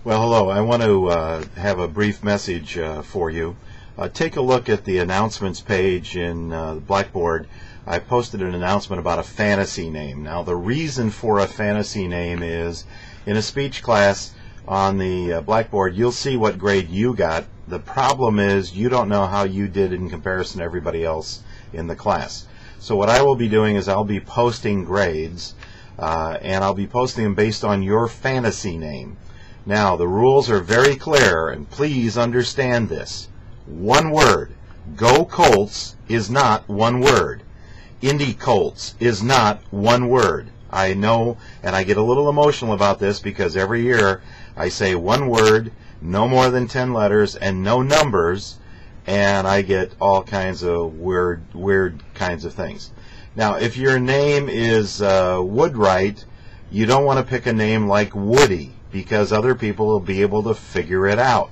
Well, hello. I want to have a brief message for you. Take a look at the announcements page in Blackboard. I posted an announcement about a fantasy name. Now, the reason for a fantasy name is in a speech class on the Blackboard, you'll see what grade you got. The problem is you don't know how you did in comparison to everybody else in the class. So what I will be doing is I'll be posting grades, and I'll be posting them based on your fantasy name. Now, the rules are very clear, and please understand this. One word. Go Colts is not one word. Indy Colts is not one word. I know, and I get a little emotional about this because every year I say one word, no more than 10 letters, and no numbers, and I get all kinds of weird kinds of things. Now, if your name is Woodwright, you don't want to pick a name like Woody, because other people will be able to figure it out.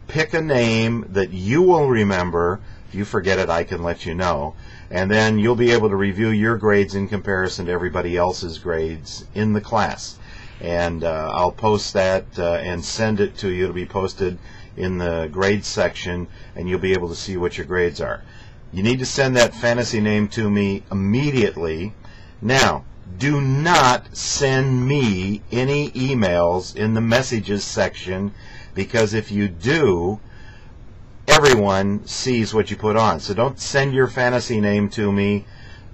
Pick a name that you will remember. If you forget it, I can let you know. And then you'll be able to review your grades in comparison to everybody else's grades in the class. And I'll post that and send it to you. It'll be posted in the grades section, and you'll be able to see what your grades are. You need to send that fantasy name to me immediately. Now, do not send me any emails in the messages section, because if you do, everyone sees what you put on. So don't send your fantasy name to me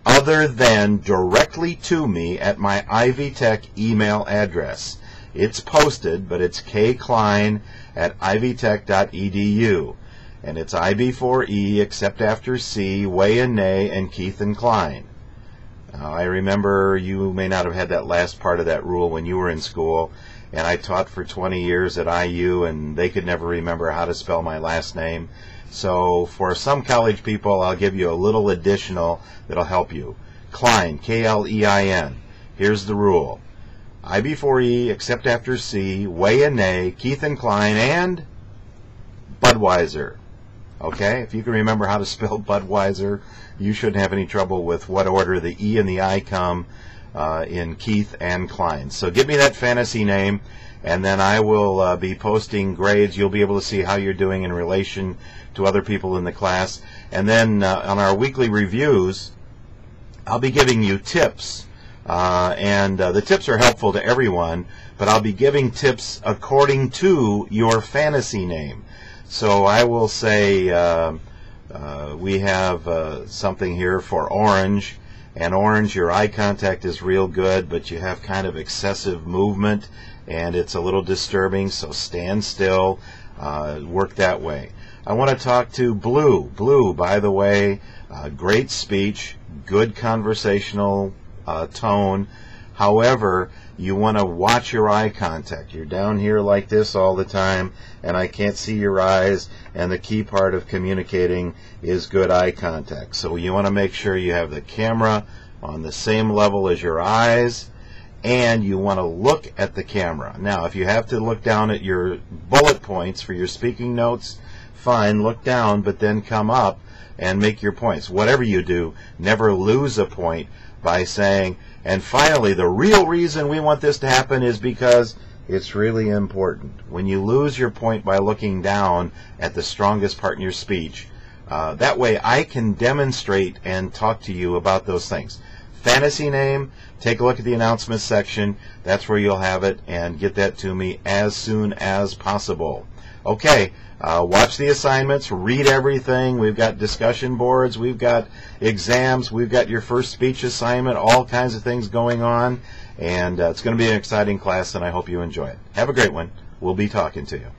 other than directly to me at my Ivy Tech email address. It's posted, but it's kcline@ivytech.edu. And it's I-before-E, except after C, Way and Nay, and Keith and Klein. I remember you may not have had that last part of that rule when you were in school, and I taught for 20 years at IU, and they could never remember how to spell my last name. So for some college people, I'll give you a little additional that'll help you. Klein, K-L-E-I-N. Here's the rule. I-before-E, except after C, Way and Nay, Keith and Klein, and Budweiser. Okay, if you can remember how to spell Budweiser, you shouldn't have any trouble with what order the E and the I come in Keith and Klein. So give me that fantasy name, and then I will be posting grades. You'll be able to see how you're doing in relation to other people in the class. And then on our weekly reviews, I'll be giving you tips. And the tips are helpful to everyone, but I'll be giving tips according to your fantasy name. So I will say we have something here for orange, and orange, your eye contact is real good, but you have kind of excessive movement, and it's a little disturbing, so stand still, work that way. I want to talk to blue. Blue, by the way, great speech, good conversational tone. However, you want to watch your eye contact. You're down here like this all the time, and I can't see your eyes, and the key part of communicating is good eye contact. So you want to make sure you have the camera on the same level as your eyes, and you want to look at the camera. Now, if you have to look down at your bullet points for your speaking notes, fine, look down, but then come up and make your points. Whatever you do, never lose a point by saying, and finally, the real reason we want this to happen is because it's really important. When you lose your point by looking down at the strongest part in your speech, that way I can demonstrate and talk to you about those things. Fantasy name, take a look at the announcements section. That's where you'll have it, and get that to me as soon as possible. Okay, watch the assignments, read everything. We've got discussion boards, we've got exams, we've got your first speech assignment, all kinds of things going on, and it's going to be an exciting class, and I hope you enjoy it. Have a great one. We'll be talking to you.